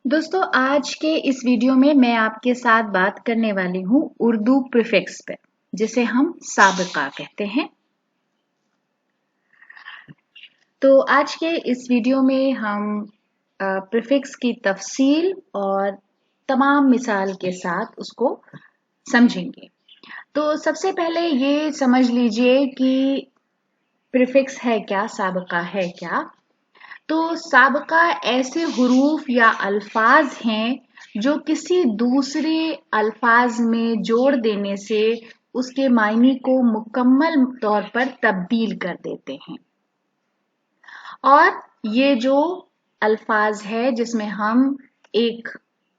दोस्तों आज के इस वीडियो में मैं आपके साथ बात करने वाली हूँ उर्दू प्रीफिक्स पर, जिसे हम साबिका कहते हैं। तो आज के इस वीडियो में हम प्रीफिक्स की तफसील और तमाम मिसाल के साथ उसको समझेंगे। तो सबसे पहले ये समझ लीजिए कि प्रीफिक्स है क्या, साबिका है क्या। तो साबिका ऐसे हुरूफ या अल्फाज हैं जो किसी दूसरे अल्फाज में जोड़ देने से उसके मायने को मुकम्मल तौर पर तब्दील कर देते हैं। और ये जो अल्फाज है जिसमें हम एक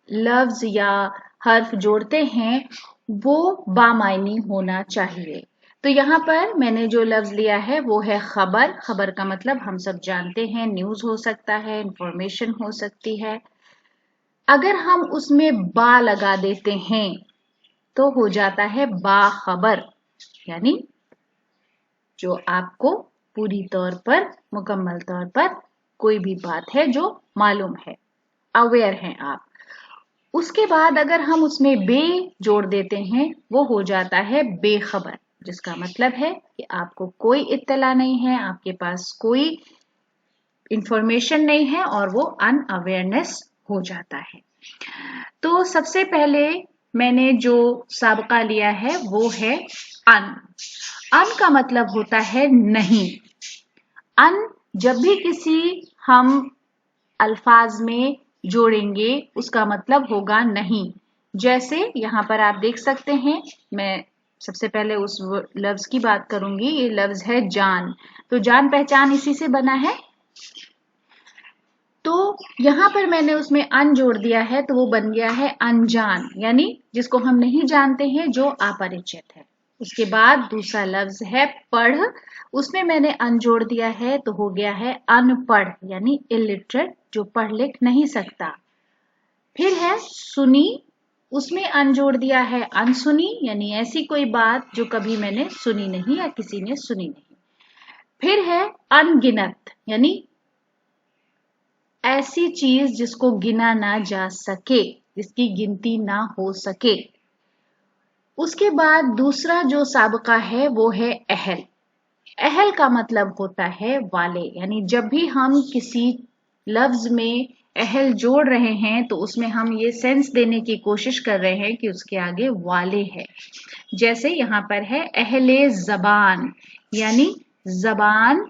लफ्ज या हर्फ जोड़ते हैं वो बामायनी होना चाहिए। तो यहाँ पर मैंने जो लफ्ज लिया है वो है खबर। खबर का मतलब हम सब जानते हैं, न्यूज हो सकता है, इंफॉर्मेशन हो सकती है। अगर हम उसमें बा लगा देते हैं तो हो जाता है बाखबर, यानी जो आपको पूरी तौर पर मुकम्मल तौर पर कोई भी बात है जो मालूम है, अवेयर हैं आप। उसके बाद अगर हम उसमें बे जोड़ देते हैं वो हो जाता है बेखबर, जिसका मतलब है कि आपको कोई इत्तला नहीं है, आपके पास कोई इंफॉर्मेशन नहीं है और वो अनअवेयरनेस हो जाता है। तो सबसे पहले मैंने जो साबिका लिया है वो है अन। अन का मतलब होता है नहीं। अन जब भी किसी हम अल्फाज में जोड़ेंगे उसका मतलब होगा नहीं। जैसे यहाँ पर आप देख सकते हैं, मैं सबसे पहले उस लफ्ज की बात करूंगी। ये लफ्ज है जान। तो जान पहचान इसी से बना है। तो यहाँ पर मैंने उसमें अन जोड़ दिया है तो वो बन गया है अनजान, यानी जिसको हम नहीं जानते हैं, जो अपरिचित है। उसके बाद दूसरा लफ्ज है पढ़। उसमें मैंने अन जोड़ दिया है तो हो गया है अनपढ़, यानी इलिटरेट, जो पढ़ लिख नहीं सकता। फिर है सुनी। उसमें अन जोड़ दिया है अनसुनी, यानी ऐसी कोई बात जो कभी मैंने सुनी नहीं या किसी ने सुनी नहीं। फिर है अनगिनत, यानी ऐसी चीज जिसको गिना ना जा सके, जिसकी गिनती ना हो सके। उसके बाद दूसरा जो साबिका है वो है अहल। अहल का मतलब होता है वाले, यानी जब भी हम किसी लफ्ज में अहल जोड़ रहे हैं तो उसमें हम ये सेंस देने की कोशिश कर रहे हैं कि उसके आगे वाले है। जैसे यहाँ पर है अहले जबान, यानी जबान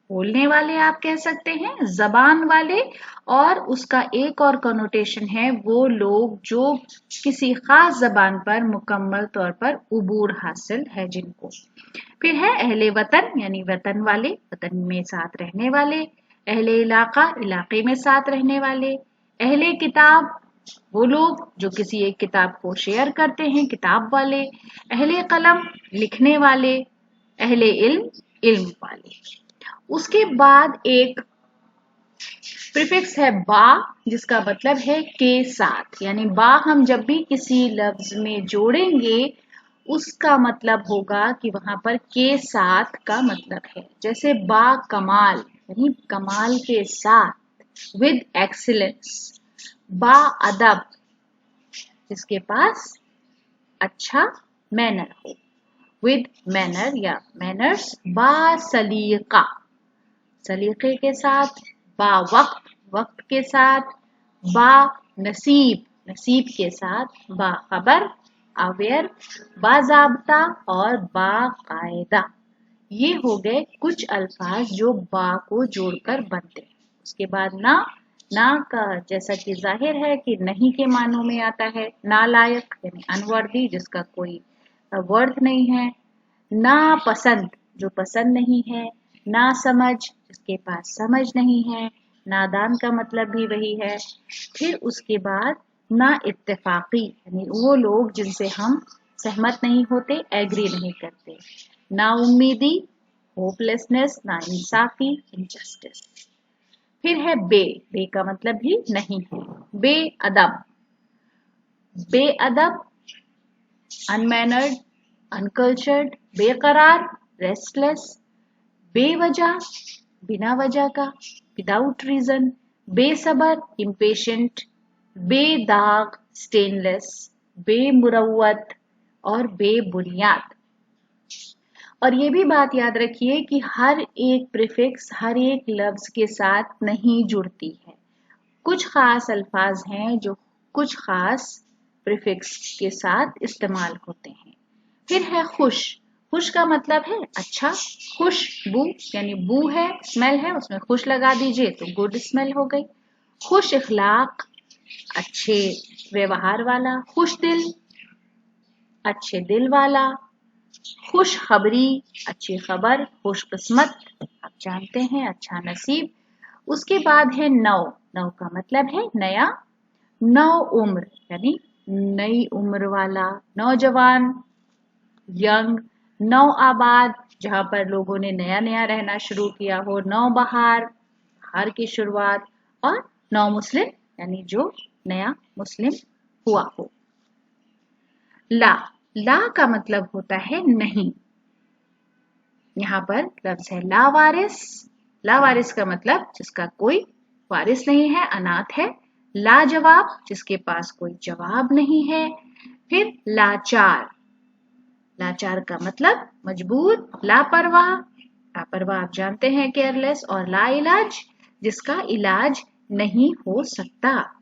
बोलने वाले आप कह सकते हैं, जबान वाले। और उसका एक और कनोटेशन है वो लोग जो किसी खास जबान पर मुकम्मल तौर पर उबूर हासिल है जिनको। फिर है अहले वतन, यानी वतन वाले, वतन में साथ रहने वाले। अहले इलाका, इलाके में साथ रहने वाले। अहले किताब, वो लोग जो किसी एक किताब को शेयर करते हैं, किताब वाले। अहले कलम, लिखने वाले। अहले इल्म, इल्म वाले। उसके बाद एक प्रीफिक्स है बा, जिसका मतलब है के साथ, यानी बा हम जब भी किसी लफ्ज में जोड़ेंगे उसका मतलब होगा कि वहां पर के साथ का मतलब है। जैसे बा कमाल, यानी कमाल के साथ, विद एक्सीलेंस। बा अदब, जिसके पास अच्छा मैनर हो, विद मैनर या मैनर्स। बा सलीका, सलीके के साथ। बा वक्त, वक्त के साथ। बा नसीब, नसीब के साथ। बा खबर, अवेयर। बाज़ाब्ता और बाकायदा। ये हो गए कुछ अल्फाज जो बा को जोड़कर बनते हैं। उसके बाद ना, ना का जैसा कि जाहिर है कि नहीं के मानों में आता है। नालायक, यानी अनवर्दी, जिसका कोई वर्थ नहीं है। ना पसंद, जो पसंद नहीं है। ना समझ, जिसके पास समझ नहीं है। नादान का मतलब भी वही है। फिर उसके बाद ना इत्तेफाकी, यानी वो लोग जिनसे हम सहमत नहीं होते, एग्री नहीं करते। ना उम्मीदी, होपलेसनेस। ना इंसाफी, इनजस्टिस। फिर है बे। बे का मतलब भी नहीं है। बेअदब, बेअदब, अनमैनर्ड, अनकल्चर्ड। बेकरार, रेस्टलेस। बेवजह, बिना वजह का, विदाउट रीजन। बेसबर impatient, बेदाग stainless, बेमुरव्वत और बेबुनियाद। और ये भी बात याद रखिए कि हर एक प्रीफिक्स हर एक लफ्ज के साथ नहीं जुड़ती है। कुछ खास अल्फाज हैं जो कुछ खास प्रीफिक्स के साथ इस्तेमाल होते हैं। फिर है खुश। खुश का मतलब है अच्छा, खुशबू यानी बू है, स्मेल है, उसमें खुश लगा दीजिए तो गुड स्मेल हो गई। खुश इखलाक, अच्छे व्यवहार वाला। खुश दिल, अच्छे दिल वाला। खुश खबरी, अच्छी खबर। खुश किस्मत, आप जानते हैं अच्छा नसीब। उसके बाद है नौ। नौ का मतलब है नया। नौ उम्र यानी नई उम्र वाला, नौजवान, यंग। नौ आबाद, जहां पर लोगों ने नया नया रहना शुरू किया हो। नौ बहार, बहार की शुरुआत। और नौ मुस्लिम यानी जो नया मुस्लिम हुआ हो। ला। ला का मतलब होता है नहीं। यहाँ पर लफ्ज है लावारिस। लावारिस का मतलब जिसका कोई वारिस नहीं है, अनाथ है। लाजवाब, जिसके पास कोई जवाब नहीं है। फिर लाचार। लाचार का मतलब मजबूर। लापरवाह, लापरवाह आप जानते हैं केयरलेस। और लाइलाज, जिसका इलाज नहीं हो सकता।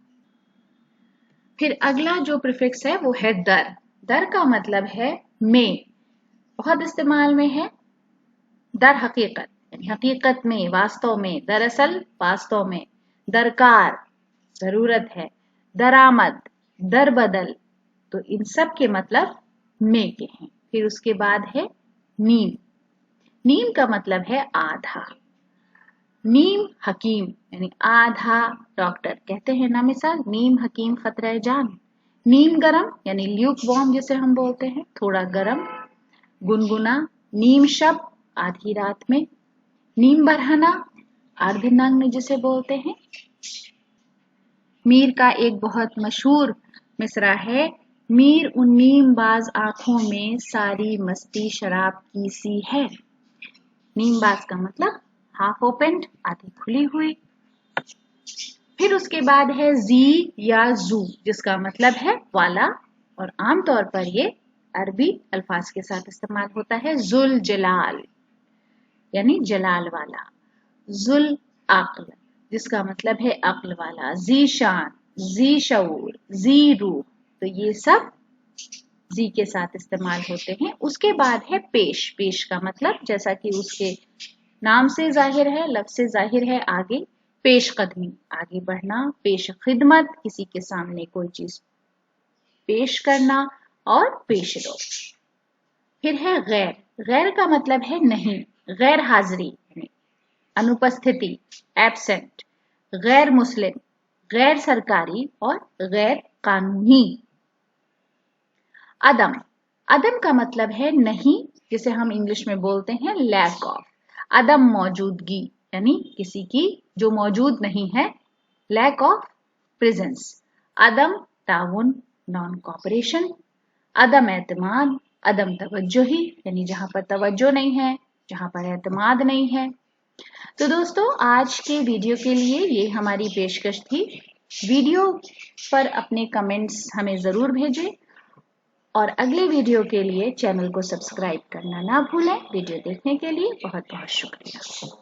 फिर अगला जो प्रीफिक्स है वो है दर। दर का मतलब है में, बहुत इस्तेमाल में है। दर हकीकत यानी हकीकत में, वास्तव में, दरअसल, वास्तव में। दरकार, जरूरत है। दरामद, दर बदल, तो इन सब के मतलब में के हैं। फिर उसके बाद है नीम। नीम का मतलब है आधा। नीम हकीम यानी आधा डॉक्टर, कहते हैं ना मिसाल, नीम हकीम खतरा जान। नीम गरम यानी ल्यूक वार्म जिसे हम बोलते हैं, थोड़ा गरम। गुनगुना। नीम शब, आधी रात में। नीम बरहना, अर्धनग्न जिसे बोलते हैं। मीर का एक बहुत मशहूर मिसरा है, मीर उन नीमबाज आंखों में सारी मस्ती शराब की सी है। नीमबाज का मतलब हाफ ओपेंड, आधी खुली हुई। फिर उसके बाद है जी या जू, जिसका मतलब है वाला, और आमतौर पर ये अरबी अल्फाज के साथ इस्तेमाल होता है। जुल जलाल यानी जलाल वाला। जुल अक्ल, जिसका मतलब है अक्ल वाला। जी शान, जी शऊर, जी रूह, तो ये सब जी के साथ इस्तेमाल होते हैं। उसके बाद है पेश। पेश का मतलब जैसा कि उसके नाम से जाहिर है, लफ्ज से जाहिर है, आगे पेश कदमी, आगे बढ़ना। पेश खिदमत, किसी के सामने कोई चीज पेश करना। और पेश रो। फिर है गैर। गैर का मतलब है नहीं, गैर हाजिरी यानी अनुपस्थिति, एब्सेंट। गैर मुस्लिम, गैर सरकारी और गैर कानूनी। अदम। अदम का मतलब है नहीं, जिसे हम इंग्लिश में बोलते हैं लैक ऑफ। अदम मौजूदगी यानी किसी की जो मौजूद नहीं है, लैक ऑफ प्रेजेंस। अदम ताउन, नॉन कॉपरेशन। अदम एतमाद, अदम तवज्जोही यानी जहां पर तवज्जो नहीं है, जहां पर एतमाद नहीं है। तो दोस्तों, आज के वीडियो के लिए ये हमारी पेशकश थी। वीडियो पर अपने कमेंट्स हमें जरूर भेजें और अगले वीडियो के लिए चैनल को सब्सक्राइब करना ना भूलें। वीडियो देखने के लिए बहुत बहुत शुक्रिया।